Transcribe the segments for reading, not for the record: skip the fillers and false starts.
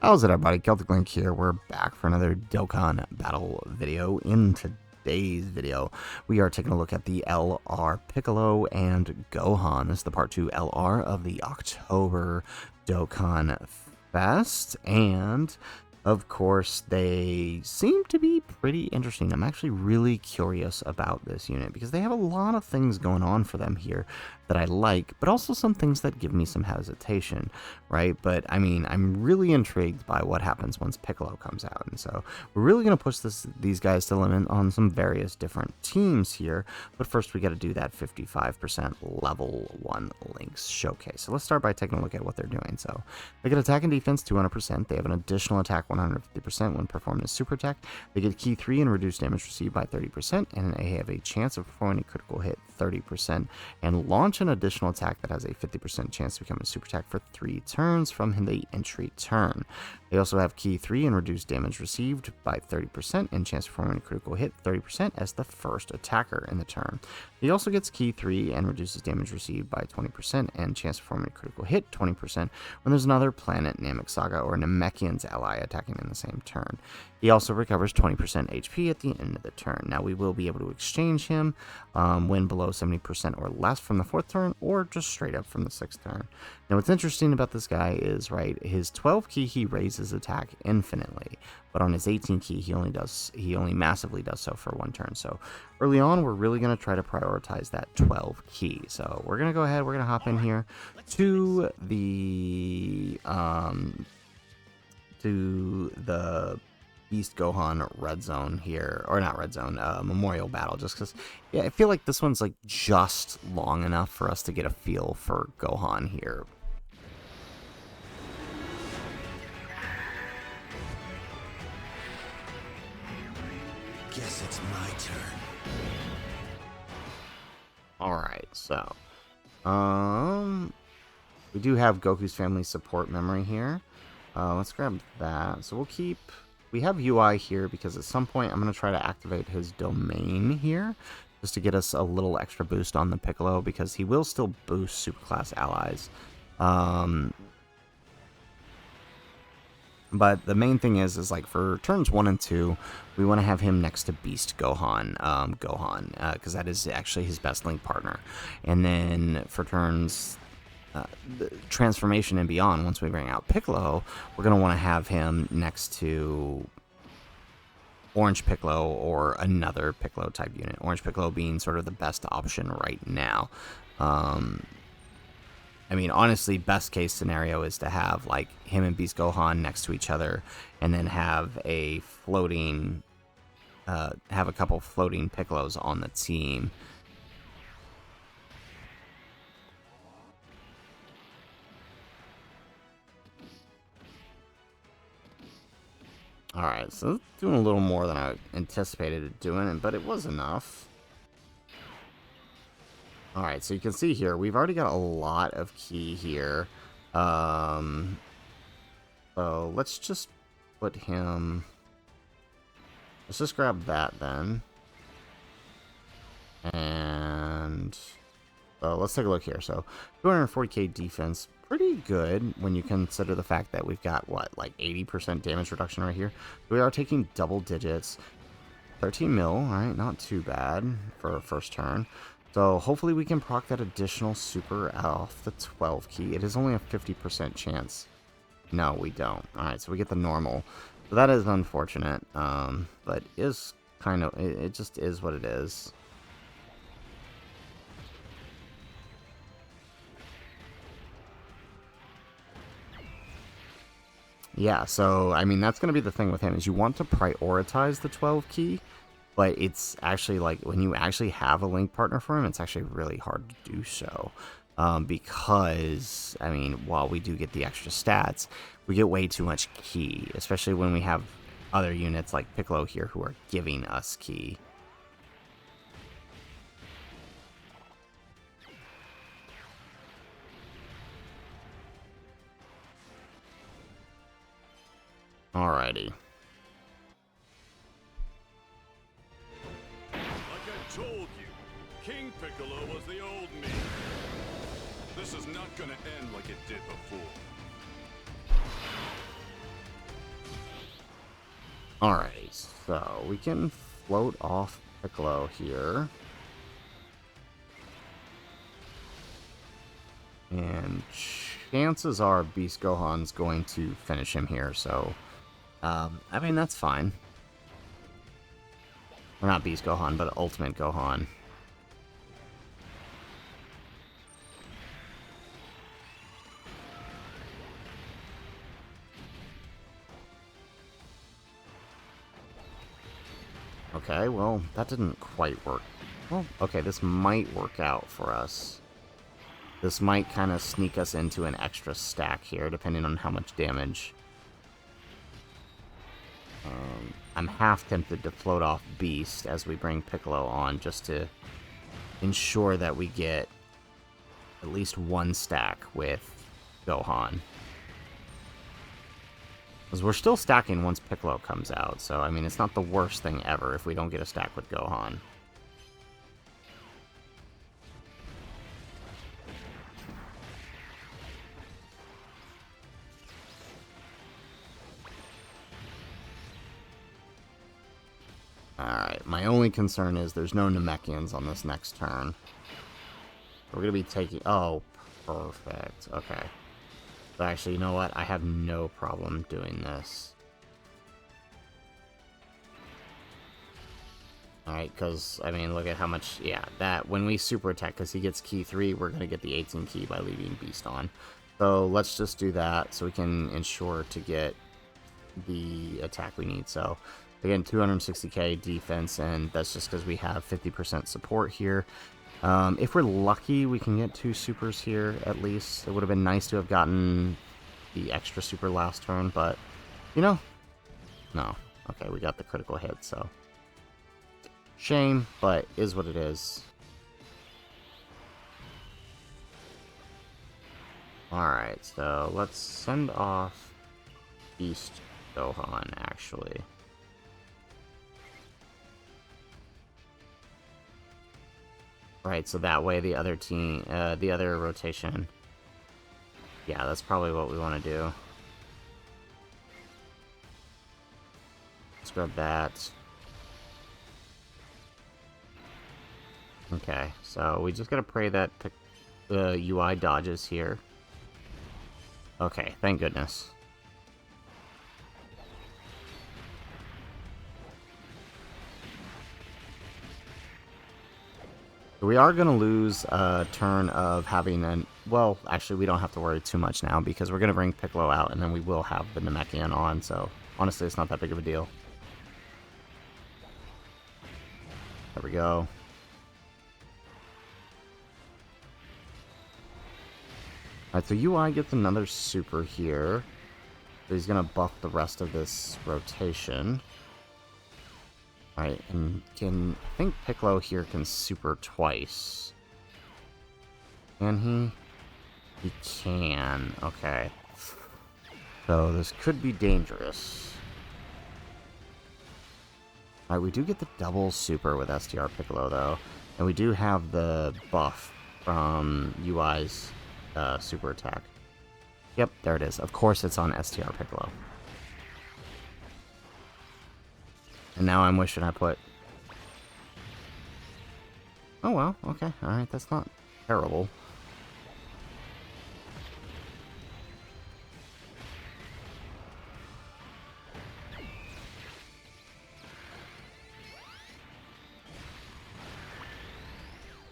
How's it, everybody? Celtic Link here. We're back for another Dokkan Battle video. In today's video, we are taking a look at the LR Piccolo and Gohan. This is the part 2 LR of the October Dokkan Fest, and of course, they seem to be pretty interesting. I'm actually really curious about this unit because they have a lot of things going on for them here that I like, but also some things that give me some hesitation, right? But I mean, I'm really intrigued by what happens once Piccolo comes out, and so we're really going to push these guys to limit on some various different teams here. But first, we got to do that 55% level 1 links showcase. So let's start by taking a look at what they're doing. So they get attack and defense 200%. They have an additional attack 150% when performing a super attack. They get key 3 and reduce damage received by 30%, and they have a chance of performing a critical hit 30%, and launch an additional attack that has a 50% chance to become a super attack for 3 turns from the entry turn. They also have key 3 and reduce damage received by 30%, and chance of performing a critical hit 30% as the first attacker in the turn. He also gets key 3 and reduces damage received by 20%, and chance of performing a critical hit 20% when there's another planet, Namek Saga, or Namekian's ally attacking in the same turn. He also recovers 20% HP at the end of the turn. Now, we will be able to exchange him when below 70% or less from the 4th turn, or just straight up from the 6th turn. Now, what's interesting about this guy is, right, his 12 key, he raises attack infinitely, but on his 18 key, he only massively does so for 1 turn. So early on, we're really going to try to prioritize that 12 key. So we're going to go ahead, we're going to hop in here to the Beast Gohan red zone here, or not red zone, memorial battle, just because, yeah, I feel like this one's like just long enough for us to get a feel for Gohan here. Guess it's my turn. Alright, so we do have Goku's family support memory here. Let's grab that. So we have UI here because at some point I'm going to try to activate his domain here just to get us a little extra boost on the Piccolo, because he will still boost superclass allies. But the main thing is like for turns 1 and 2, we want to have him next to Beast Gohan, because that is actually his best link partner. And then for turns the transformation and beyond, once we bring out Piccolo, we're going to want to have him next to Orange Piccolo or another Piccolo type unit. Orange Piccolo being sort of the best option right now. I mean, honestly, best case scenario is to have like him and Beast Gohan next to each other, and then have a floating, have a couple floating Piccolos on the team. Alright, so it's doing a little more than I anticipated it doing, but it was enough. Alright, so you can see here, we've already got a lot of key here. So let's just put him... Let's just grab that then. And... So let's take a look here. So 240k defense, pretty good when you consider the fact that we've got, what, like 80% damage reduction right here. We are taking double digits. 13 mil, alright, not too bad for a first turn. So hopefully we can proc that additional super off the 12 key. It is only a 50% chance. No, we don't. Alright, so we get the normal. So that is unfortunate, but is kind of, it just is what it is. Yeah, so, I mean, that's going to be the thing with him, is you want to prioritize the 12 key, but it's actually, like, when you actually have a link partner for him, it's actually really hard to do so. Because, I mean, while we do get the extra stats, we get way too much key, especially when we have other units like Piccolo here who are giving us key. Alrighty. Like I told you, King Piccolo was the old me. This is not gonna end like it did before. Alright, so we can float off Piccolo here. And chances are Beast Gohan's going to finish him here, so... I mean, that's fine. Well, not Beast Gohan, but Ultimate Gohan. Okay, well, that didn't quite work. Well, okay, this might work out for us. This might kind of sneak us into an extra stack here, depending on how much damage. I'm half tempted to float off Beast as we bring Piccolo on, just to ensure that we get at least one stack with Gohan. Because we're still stacking once Piccolo comes out, so I mean, it's not the worst thing ever if we don't get a stack with Gohan. Alright, my only concern is there's no Namekians on this next turn. We're going to be taking... Oh, perfect. Okay. But actually, you know what? I have no problem doing this. Alright, because, I mean, look at how much... Yeah, that... When we super attack, because he gets key 3, we're going to get the 18 key by leaving Beast on. So let's just do that so we can ensure to get the attack we need. So... Again, 260k defense, and that's just because we have 50% support here. If we're lucky, we can get 2 supers here, at least. It would have been nice to have gotten the extra super last turn, but, you know, no. Okay, we got the critical hit, so. Shame, but is what it is. Alright, so let's send off Beast Gohan, actually. Right, so that way the other team, the other rotation. Yeah, that's probably what we want to do. Let's grab that. Okay, so we just gotta pray that the UI dodges here. Okay, thank goodness. We are going to lose a turn of having an... Well, actually, we don't have to worry too much now, because we're going to bring Piccolo out, and then we will have the Namekian on, so honestly, it's not that big of a deal. There we go. Alright, so UI gets another super here. So he's going to buff the rest of this rotation. Alright, and I think Piccolo here can super twice. Can he? He can. Okay. So this could be dangerous. Alright, we do get the double super with STR Piccolo, though. And we do have the buff from UI's super attack. Yep, there it is. Of course it's on STR Piccolo. And now I'm wishing I put... Oh well, okay, alright, that's not terrible.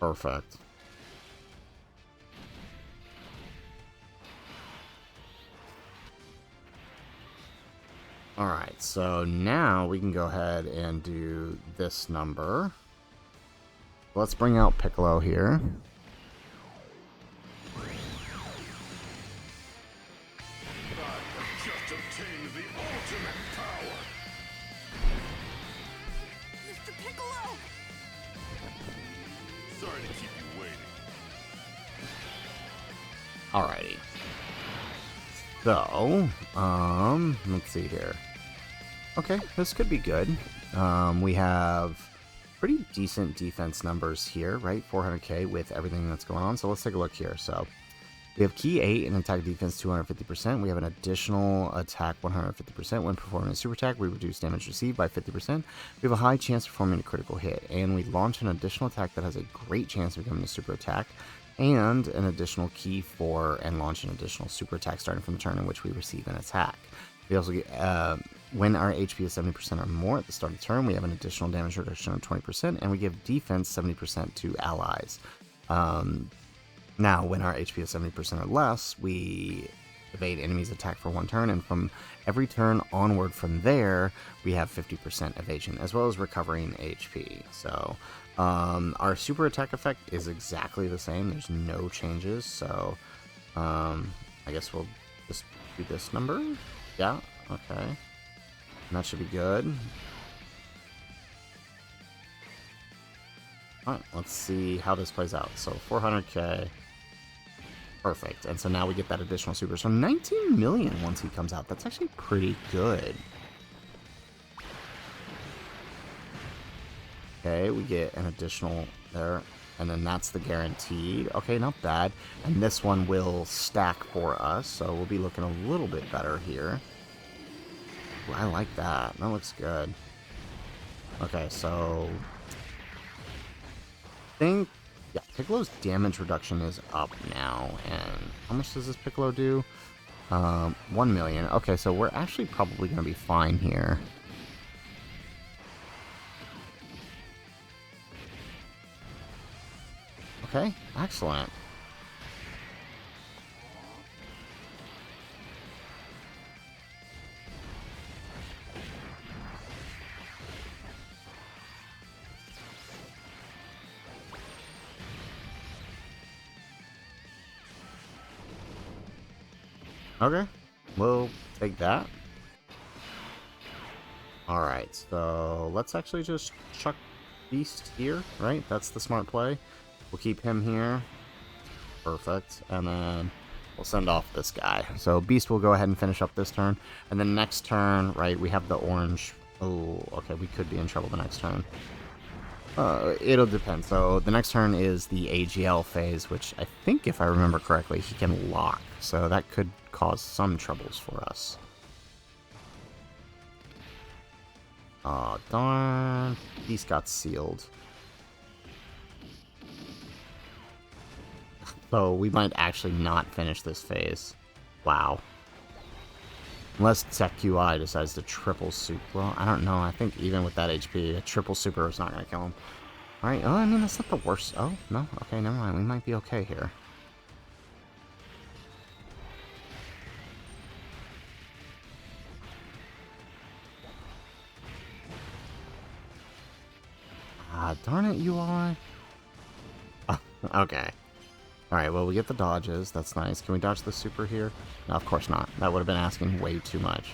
Perfect. Alright, so now we can go ahead and do this number. Let's bring out Piccolo here. Just obtained the ultimate power. Mr. Piccolo! Sorry to keep you waiting. Alrighty. So, let's see here. Okay, this could be good. We have pretty decent defense numbers here, right? 400k with everything that's going on. So let's take a look here. So We have Key 8 and attack defense 250%. We have an additional attack 150%. When performing a super attack, we reduce damage received by 50%. We have a high chance of performing a critical hit. And we launch an additional attack that has a great chance of becoming a super attack. And an additional Key 4 and launch an additional super attack starting from the turn in which we receive an attack. We also get, when our HP is 70% or more at the start of the turn, we have an additional damage reduction of 20%. And we give defense 70% to allies. Now, when our HP is 70% or less, we evade enemies' attack for 1 turn, and from every turn onward from there, we have 50% evasion, as well as recovering HP. So, our super attack effect is exactly the same. There's no changes, so I guess we'll just do this number. Yeah, okay. And that should be good. Alright, let's see how this plays out. So, 400k. Perfect. And so now we get that additional super. So 19 million once he comes out. That's actually pretty good. Okay, we get an additional there. And then that's the guaranteed. Okay, not bad. And this one will stack for us. So we'll be looking a little bit better here. Ooh, I like that. That looks good. Okay, so I think, yeah, Piccolo's damage reduction is up now, and how much does this Piccolo do? 1 million. Okay, so we're actually probably going to be fine here. Okay, excellent. Okay, we'll take that. Alright, so let's actually just chuck Beast here, right? That's the smart play. We'll keep him here. Perfect. And then we'll send off this guy. So Beast will go ahead and finish up this turn. And then next turn, right, we have the orange. Oh, okay, we could be in trouble the next turn. It'll depend. So the next turn is the AGL phase, which I think, if I remember correctly, he can lock. So that could cause some troubles for us. Aw, darn. These got sealed. So we might actually not finish this phase. Wow. Unless Teq QI decides to triple super. Well, I don't know. I think even with that HP, a triple super is not going to kill him. Alright, oh, I mean, that's not the worst. Oh, no? Okay, never mind. We might be okay here. Ah, darn it, UI. Oh, okay. Alright, well, we get the dodges. That's nice. Can we dodge the super here? No, of course not. That would have been asking way too much.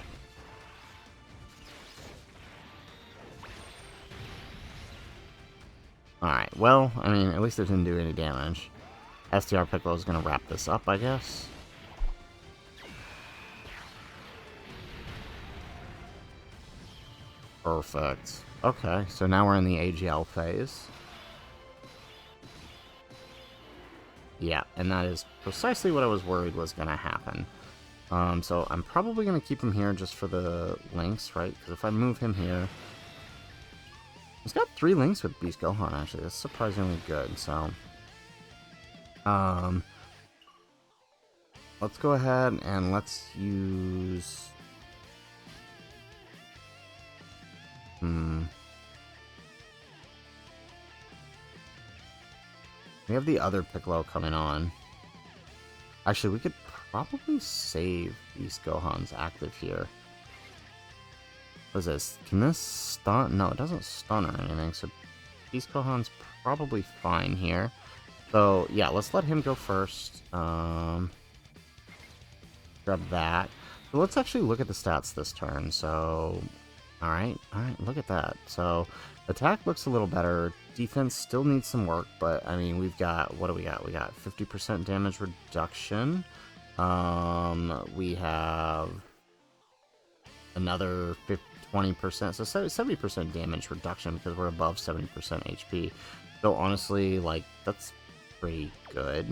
Alright, well, I mean, at least it didn't do any damage. STR Piccolo is going to wrap this up, I guess. Perfect. Okay, so now we're in the AGL phase. Yeah, and that is precisely what I was worried was going to happen. So I'm probably going to keep him here just for the links, right? Because if I move him here... He's got 3 links with Beast Gohan, actually. That's surprisingly good, so... let's go ahead and let's use... We have the other Piccolo coming on. Actually, we could probably save Beast Gohan's active here. What is this? Can this stun? No, it doesn't stun or anything, so Beast Gohan's probably fine here. So, yeah, let's let him go first. Grab that. So let's actually look at the stats this turn. So, alright, look at that. So, attack looks a little better. Defense still needs some work, but, I mean, we've got, what do we got? We got 50% damage reduction. We have another 20%, so 70% damage reduction because we're above 70% HP. So honestly, like, that's pretty good,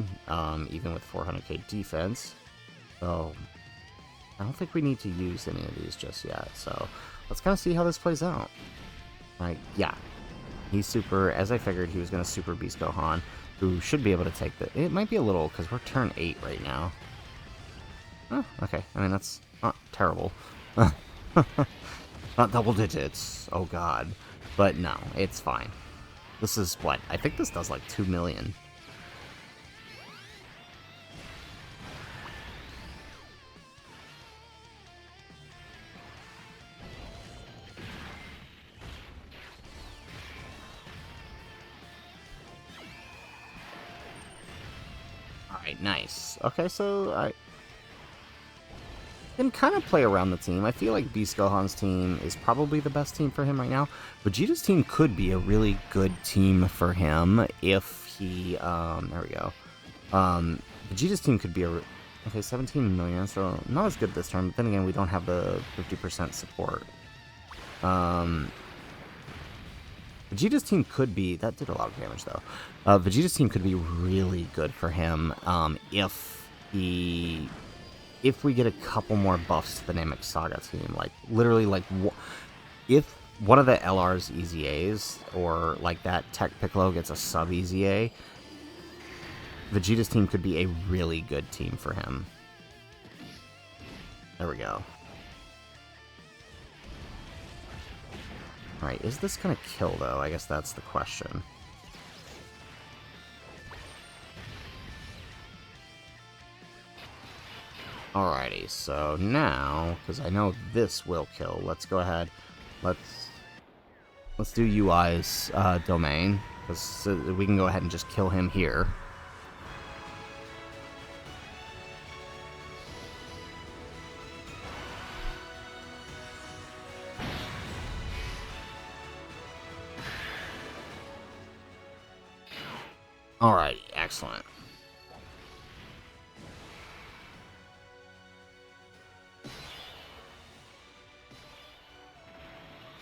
even with 400k defense. So I don't think we need to use any of these just yet. So let's kind of see how this plays out. Right? Yeah, he's super. As I figured, he was going to super Beast Gohan, who should be able to take the. It might be a little because we're turn 8 right now. Oh, okay. I mean, that's not terrible. Not double digits. Oh god. But no, it's fine. This is what? I think this does like 2 million. Alright, nice. Okay, so I can kind of play around the team. I feel like Beast Gohan's team is probably the best team for him right now. Vegeta's team could be a really good team for him if he, there we go. Vegeta's team could be a, okay, 17 million, so not as good this turn, but then again, we don't have the 50% support. Vegeta's team could be, that did a lot of damage though. Vegeta's team could be really good for him, if we get a couple more buffs to the Namek Saga team. Like, literally, like, if one of the LR's EZAs, or, like, that Tech Piccolo gets a sub-EZA, Vegeta's team could be a really good team for him. There we go. Alright, is this gonna kill, though? I guess that's the question. Alrighty, so now, because I know this will kill, let's go ahead. Let's do UI's domain, because we can go ahead and just kill him here. Alright, excellent.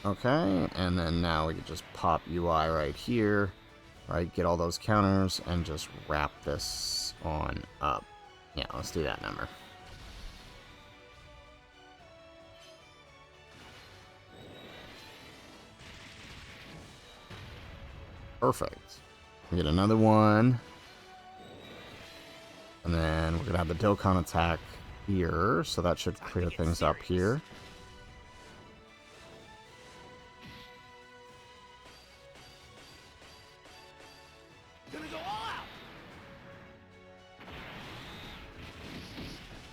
Okay, and then now we can just pop UI right here, right, get all those counters, and just wrap this on up. Yeah, let's do that number. Perfect. We get another one. And then we're going to have the Dokkan attack here, so that should clear things up here.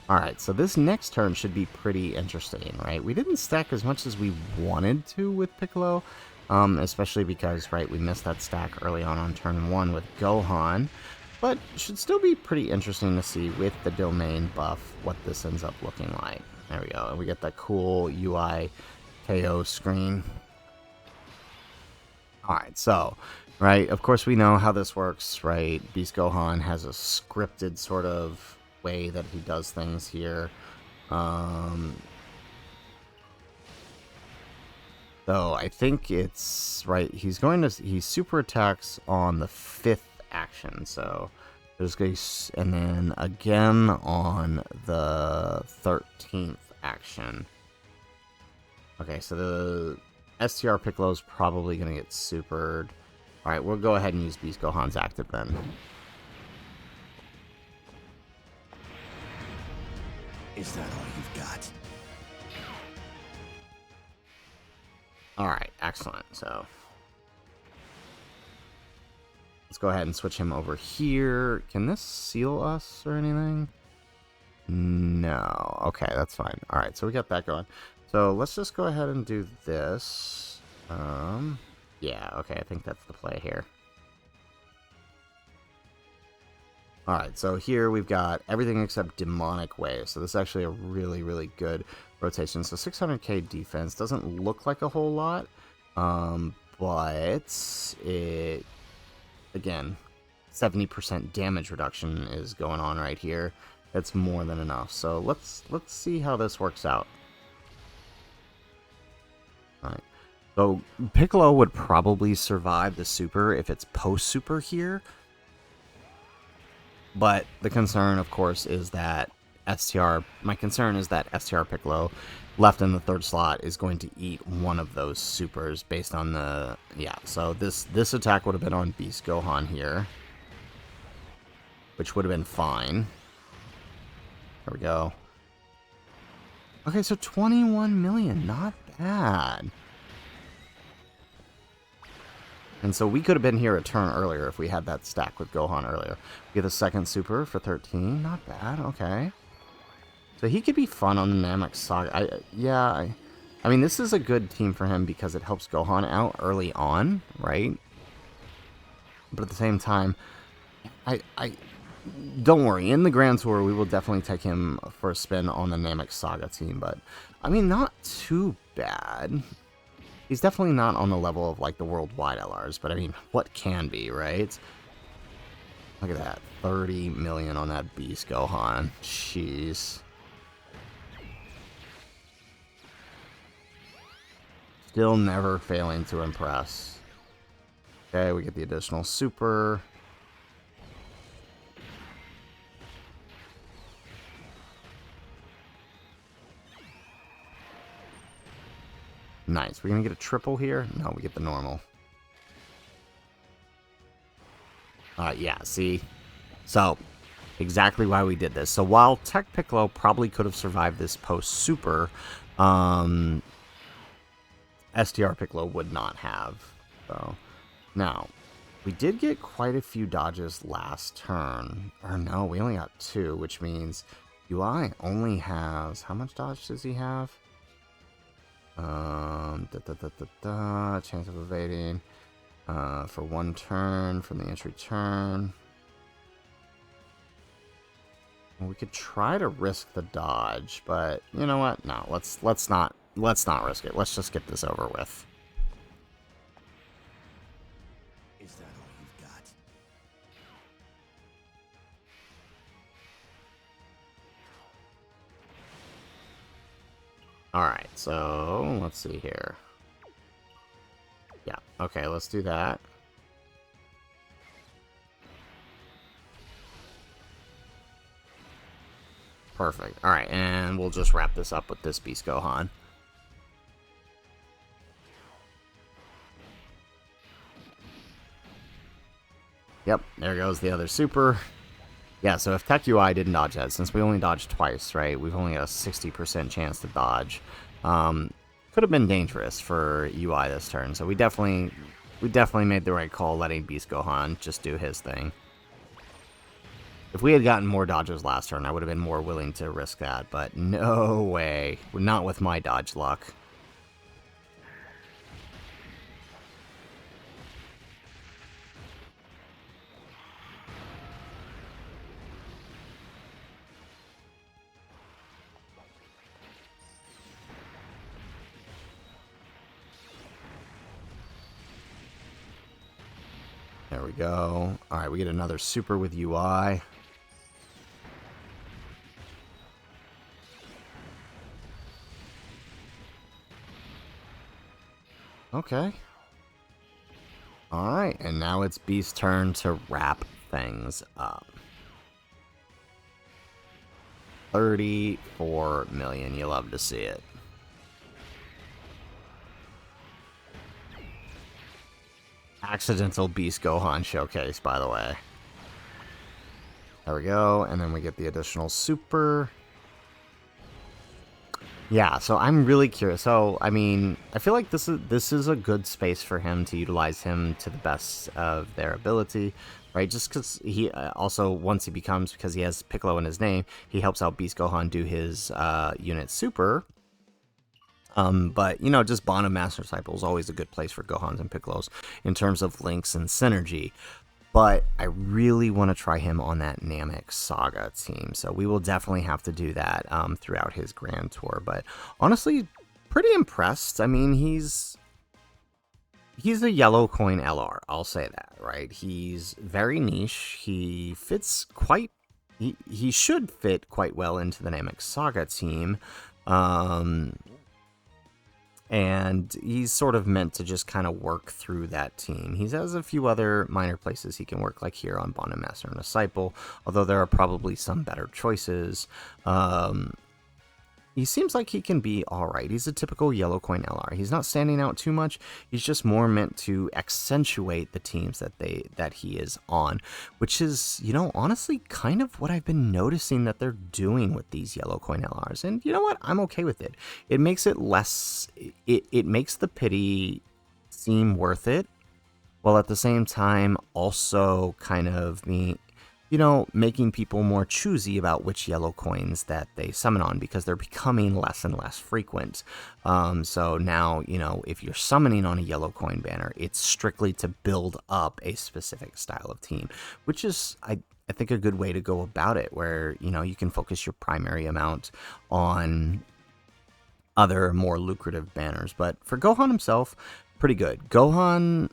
Alright, so this next turn should be pretty interesting, right? We didn't stack as much as we wanted to with Piccolo, especially because, right, we missed that stack early on turn 1 with Gohan, but should still be pretty interesting to see with the domain buff what this ends up looking like. There we go, and we get that cool UI KO screen. Alright, so, right, of course we know how this works, right? Beast Gohan has a scripted sort of way that he does things here. So I think it's right. He super attacks on the 5th action. So there's going, and then again on the 13th action. Okay, so the STR Piccolo is probably going to get supered. All right, we'll go ahead and use Beast Gohan's active then. Is that all you've got? Alright, excellent. So let's go ahead and switch him over here. Can this seal us or anything? No. Okay, that's fine. Alright, so we got that going. So let's just go ahead and do this. Yeah, okay, I think that's the play here. Alright, so here we've got everything except Demonic Wave. So this is actually a really, really good rotation. So 600k defense doesn't look like a whole lot, but it, again, 70% damage reduction is going on right here. That's more than enough. So let's see how this works out. Alright, so Piccolo would probably survive the super if it's post-super here. But the concern, of course, is that my concern is that STR Piccolo left in the third slot is going to eat one of those supers based on the, yeah, so this attack would have been on Beast Gohan here, which would have been fine. There we go. Okay, so 21 million, not bad. And so we could have been here a turn earlier if we had that stack with Gohan earlier. We get a second super for 13. Not bad. Okay. So he could be fun on the Namek Saga. I mean, this is a good team for him because it helps Gohan out early on, right? But at the same time, don't worry. In the Grand Tour, we will definitely take him for a spin on the Namek Saga team. But, I mean, not too bad. He's definitely not on the level of, like, the worldwide LRs, but, I mean, what can be, right? Look at that. 30 million on that Beast Gohan. Jeez. Still never failing to impress. Okay, we get the additional super. Nice. We're going to get a triple here? No, we get the normal. Yeah, see? So, exactly why we did this. So, while Tech Piccolo probably could have survived this post-super, STR Piccolo would not have. So, now, we did get quite a few dodges last turn. Or no, we only got 2, which means UI only has... How much dodge does he have? Chance of evading for 1 turn from the entry turn. Well, we could try to risk the dodge, but you know what? No, let's not risk it. Let's just get this over with. Is that all you've got? Alright, so let's see here. Yeah, okay, let's do that. Perfect. Alright, and we'll just wrap this up with this Beast Gohan. Yep, there goes the other super. Yeah, so if Tech UI didn't dodge that, since we only dodged twice, right, we've only got a 60% chance to dodge. Could have been dangerous for UI this turn, so we definitely made the right call letting Beast Gohan just do his thing. If we had gotten more dodges last turn, I would have been more willing to risk that, but no way. Not with my dodge luck. There we go. Alright, we get another super with UI. Okay. Alright, and now it's Beast's turn to wrap things up. 34 million. You love to see it. Accidental Beast Gohan showcase, by the way. There we go, and then we get the additional super. Yeah, so I'm really curious. So, I mean, I feel like this is a good space for him to utilize him to the best of their ability, right? Just because he also, once he becomes, because he has Piccolo in his name, he helps out Beast Gohan do his unit super. But, you know, just Bond of Master Disciple is always a good place for Gohans and Piccolos in terms of links and synergy. But I really want to try him on that Namek Saga team. So we will definitely have to do that throughout his Grand Tour. But honestly, pretty impressed. I mean, he's a yellow coin LR. I'll say that, right? He's very niche. He fits quite... He should fit quite well into the Namek Saga team. and he's sort of meant to just kind of work through that team. He has a few other minor places he can work, like here on Bond and Master and Disciple, although there are probably some better choices. He seems like he can be alright. He's a typical yellow coin LR. He's not standing out too much. He's just more meant to accentuate the teams that he is on, which is, you know, honestly kind of what I've been noticing that they're doing with these yellow coin LRs. And you know what? I'm okay with it. It makes it less, it makes the pity seem worth it, while at the same time also kind of making people more choosy about which yellow coins that they summon on, because they're becoming less and less frequent. So now, you know, if you're summoning on a yellow coin banner, it's strictly to build up a specific style of team, which is, I think, a good way to go about it, where, you know, you can focus your primary amount on other more lucrative banners. But for Gohan himself, pretty good. Gohan,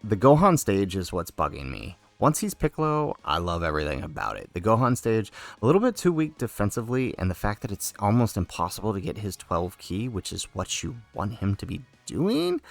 the Gohan stage is what's bugging me. Once he's Piccolo, I love everything about it. The Gohan stage, a little bit too weak defensively, and the fact that it's almost impossible to get his 12 key, which is what you want him to be doing,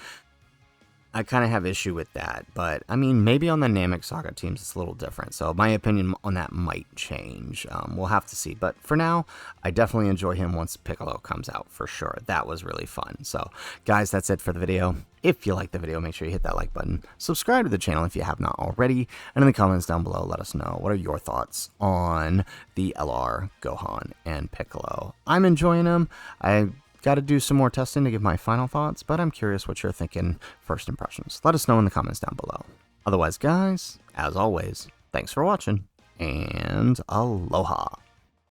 I kind of have issue with that. But, I mean, maybe on the Namek Saga teams it's a little different, so my opinion on that might change. We'll have to see. But for now, I definitely enjoy him once Piccolo comes out, for sure. That was really fun. So, guys, that's it for the video. If you liked the video, make sure you hit that like button. Subscribe to the channel if you have not already. And in the comments down below, let us know, what are your thoughts on the LR, Gohan, and Piccolo? I'm enjoying them. I got to do some more testing to give my final thoughts, but I'm curious what you're thinking, first impressions. Let us know in the comments down below. Otherwise, guys, as always, thanks for watching, and aloha.